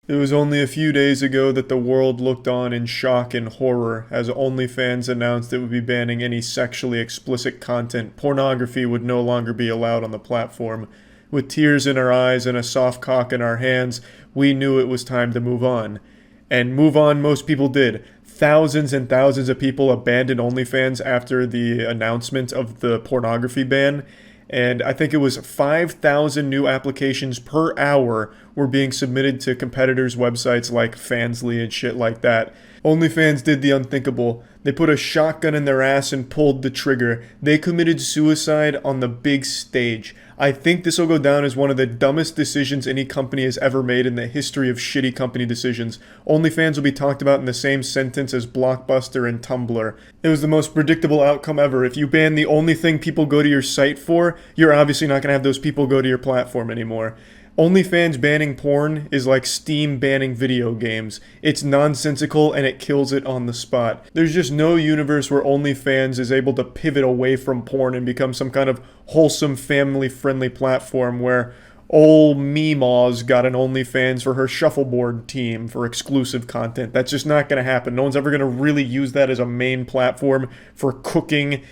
It was only a few days ago that the world looked on in shock and horror as OnlyFans announced it would be banning any sexually explicit content. Pornography would no longer be allowed on the platform. With tears in our eyes and a soft cock in our hands, we knew it was time to move on. And move on, most people did. Thousands and thousands of people abandoned OnlyFans after the announcement of the pornography ban. And I think it was 5,000 new applications per hour were being submitted to competitors' websites like Fansly and shit like that. OnlyFans did the unthinkable. They put a shotgun in their ass and pulled the trigger. They committed suicide on the big stage. I think this will go down as one of the dumbest decisions any company has ever made in the history of shitty company decisions. OnlyFans will be talked about in the same sentence as Blockbuster and Tumblr. It was the most predictable outcome ever. If you ban the only thing people go to your site for, you're obviously not going to have those people go to your platform anymore. OnlyFans banning porn is like Steam banning video games. It's nonsensical and it kills it on the spot. There's just no universe where OnlyFans is able to pivot away from porn and become some kind of wholesome, family-friendly platform where old Meemaw's got an OnlyFans for her shuffleboard team for exclusive content. That's just not going to happen. No one's ever going to really use that as a main platform for cooking,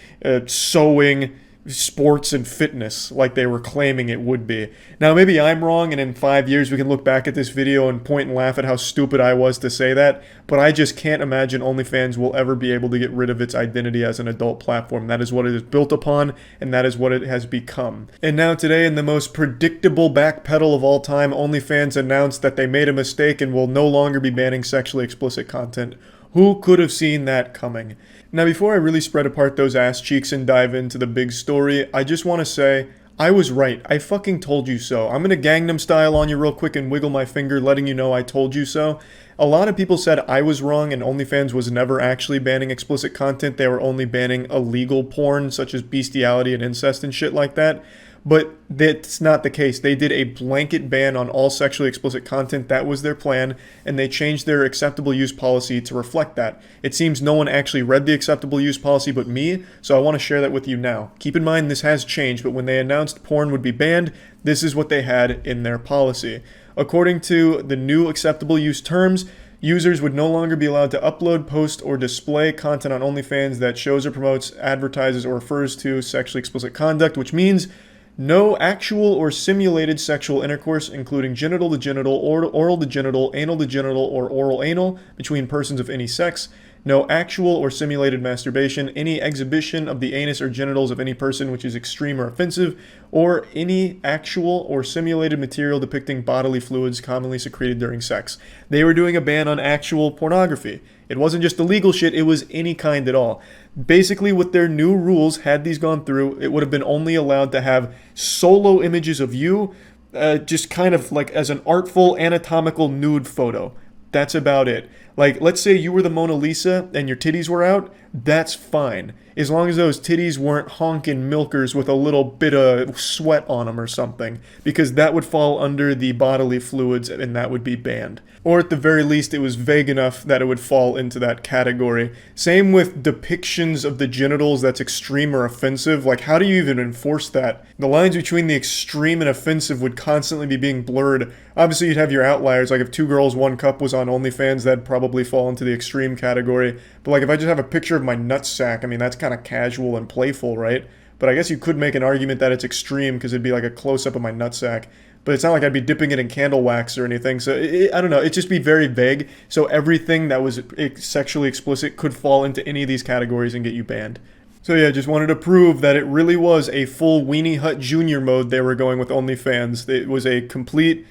sewing, sports and fitness like they were claiming it would be. Now maybe I'm wrong and in 5 years we can look back at this video and point and laugh at how stupid I was to say that, but I just can't imagine OnlyFans will ever be able to get rid of its identity as an adult platform. That is what it is built upon and that is what it has become. And now today, in the most predictable backpedal of all time, OnlyFans announced that they made a mistake and will no longer be banning sexually explicit content. Who could have seen that coming? Now, before I really spread apart those ass cheeks and dive into the big story, I just want to say, I was right. I fucking told you so. I'm gonna Gangnam Style on you real quick and wiggle my finger, letting you know I told you so. A lot of people said I was wrong and OnlyFans was never actually banning explicit content. They were only banning illegal porn, such as bestiality and incest and shit like that. But that's not the case. They did a blanket ban on all sexually explicit content. That was their plan, and they changed their acceptable use policy to reflect that. It seems no one actually read the acceptable use policy but me, so I want to share that with you now. Keep in mind this has changed, but when they announced porn would be banned, this is what they had in their policy. According to the new acceptable use terms, users would no longer be allowed to upload, post, or display content on OnlyFans that shows or promotes, advertises, or refers to sexually explicit conduct, which means no actual or simulated sexual intercourse, including genital to genital, oral to genital, anal to genital, or oral anal, between persons of any sex. No actual or simulated masturbation, any exhibition of the anus or genitals of any person which is extreme or offensive, or any actual or simulated material depicting bodily fluids commonly secreted during sex. They were doing a ban on actual pornography. It wasn't just illegal shit, it was any kind at all. Basically, with their new rules, had these gone through, it would have been only allowed to have solo images of you, just kind of like as an artful anatomical nude photo. That's about it. Like, let's say you were the Mona Lisa and your titties were out, that's fine. As long as those titties weren't honking milkers with a little bit of sweat on them or something, because that would fall under the bodily fluids and that would be banned. Or at the very least, it was vague enough that it would fall into that category. Same with depictions of the genitals that's extreme or offensive. Like, how do you even enforce that? The lines between the extreme and offensive would constantly be being blurred. Obviously, you'd have your outliers. Like, if 2 Girls, 1 Cup was on OnlyFans, that'd probably fall into the extreme category. But, like, if I just have a picture of my nutsack, I mean, that's kind of casual and playful, right? But I guess you could make an argument that it's extreme because it'd be like a close-up of my nutsack. But it's not like I'd be dipping it in candle wax or anything. So I don't know. It'd just be very vague. So everything that was sexually explicit could fall into any of these categories and get you banned. So yeah, just wanted to prove that it really was a full Weenie Hut Jr. mode they were going with OnlyFans. It was a complete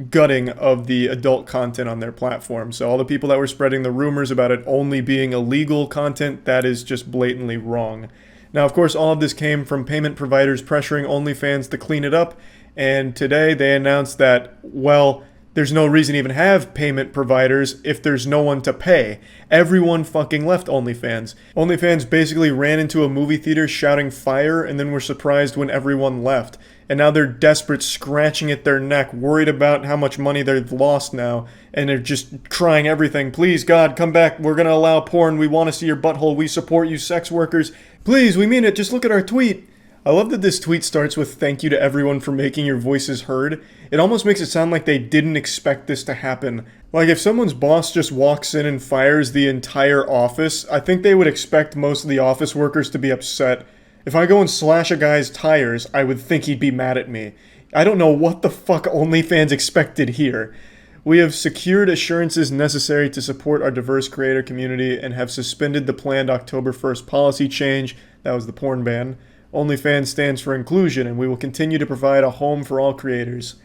gutting of the adult content on their platform. So all the people that were spreading the rumors about it only being illegal content, that is just blatantly wrong. Now, of course, all of this came from payment providers pressuring OnlyFans to clean it up. And today they announced that, well, there's no reason to even have payment providers if there's no one to pay. Everyone fucking left OnlyFans. OnlyFans basically ran into a movie theater shouting fire and then were surprised when everyone left. And now they're desperate, scratching at their neck, worried about how much money they've lost now. And they're just trying everything. Please, God, come back. We're going to allow porn. We want to see your butthole. We support you, sex workers. Please, we mean it. Just look at our tweet. I love that this tweet starts with "Thank you to everyone for making your voices heard." It almost makes it sound like they didn't expect this to happen. Like if someone's boss just walks in and fires the entire office, I think they would expect most of the office workers to be upset. If I go and slash a guy's tires, I would think he'd be mad at me. I don't know what the fuck OnlyFans expected here. We have secured assurances necessary to support our diverse creator community and have suspended the planned October 1st policy change. That was the porn ban. OnlyFans stands for inclusion, and we will continue to provide a home for all creators.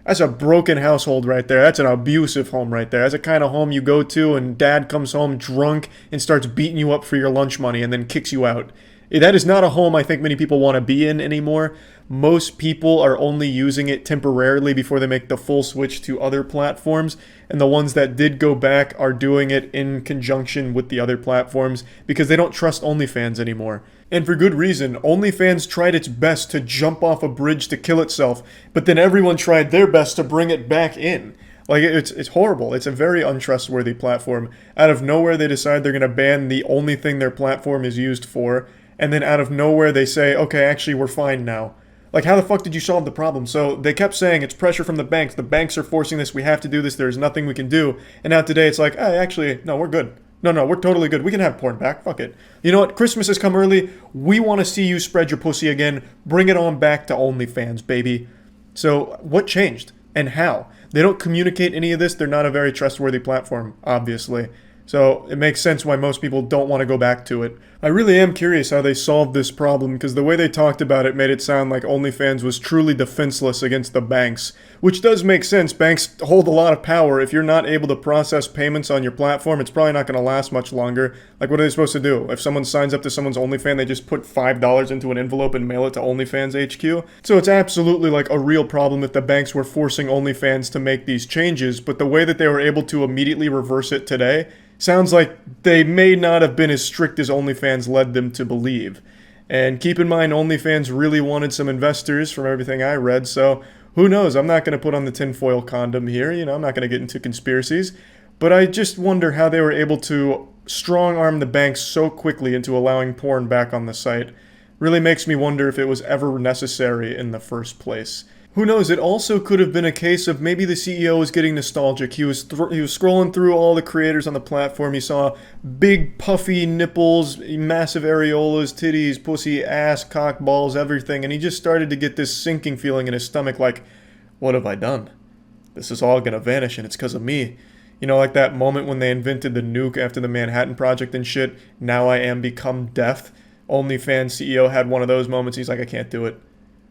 That's a broken household right there. That's an abusive home right there. That's the kind of home you go to and dad comes home drunk and starts beating you up for your lunch money and then kicks you out. That is not a home I think many people want to be in anymore. Most people are only using it temporarily before they make the full switch to other platforms, and the ones that did go back are doing it in conjunction with the other platforms because they don't trust OnlyFans anymore. And for good reason. OnlyFans tried its best to jump off a bridge to kill itself, but then everyone tried their best to bring it back in. Like, it's horrible. It's a very untrustworthy platform. Out of nowhere, they decide they're going to ban the only thing their platform is used for, and then out of nowhere, they say, okay, actually, we're fine now. Like, how the fuck did you solve the problem? So they kept saying it's pressure from the banks. The banks are forcing this. We have to do this. There's nothing we can do. And now today, it's like, hey, actually, no, we're good. No, we're totally good. We can have porn back. Fuck it. You know what? Christmas has come early. We want to see you spread your pussy again. Bring it on back to OnlyFans, baby. So what changed? And how? They don't communicate any of this. They're not a very trustworthy platform, obviously. So it makes sense why most people don't want to go back to it. I really am curious how they solved this problem because the way they talked about it made it sound like OnlyFans was truly defenseless against the banks. Which does make sense. Banks hold a lot of power. If you're not able to process payments on your platform, it's probably not going to last much longer. Like, what are they supposed to do? If someone signs up to someone's OnlyFans, they just put $5 into an envelope and mail it to OnlyFans HQ? So it's absolutely like a real problem if the banks were forcing OnlyFans to make these changes, but the way that they were able to immediately reverse it today sounds like they may not have been as strict as OnlyFans led them to believe. And keep in mind, OnlyFans really wanted some investors from everything I read, so who knows? I'm not going to put on the tinfoil condom here, I'm not going to get into conspiracies, but I just wonder how they were able to strong-arm the banks so quickly into allowing porn back on the site. Really makes me wonder if it was ever necessary in the first place. Who knows, it also could have been a case of maybe the CEO was getting nostalgic. He was scrolling through all the creators on the platform. He saw big puffy nipples, massive areolas, titties, pussy, ass, cock, balls, everything. And he just started to get this sinking feeling in his stomach like, what have I done? This is all gonna vanish and it's because of me. Like that moment when they invented the nuke after the Manhattan Project and shit. Now I am become death. OnlyFans CEO had one of those moments. He's like, I can't do it.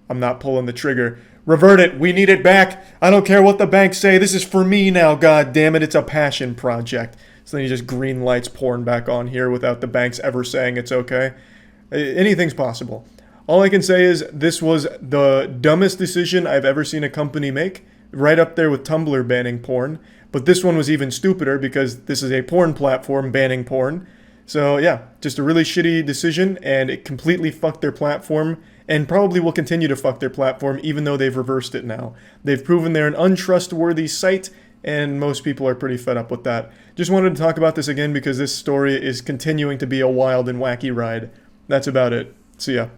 I'm not pulling the trigger. Revert it. We need it back. I don't care what the banks say. This is for me now, god damn it. It's a passion project. So then he just green lights porn back on here without the banks ever saying it's okay. Anything's possible. All I can say is this was the dumbest decision I've ever seen a company make. Right up there with Tumblr banning porn. But this one was even stupider because this is a porn platform banning porn. So yeah, just a really shitty decision, and it completely fucked their platform, and probably will continue to fuck their platform even though they've reversed it now. They've proven they're an untrustworthy site, and most people are pretty fed up with that. Just wanted to talk about this again because this story is continuing to be a wild and wacky ride. That's about it. See ya.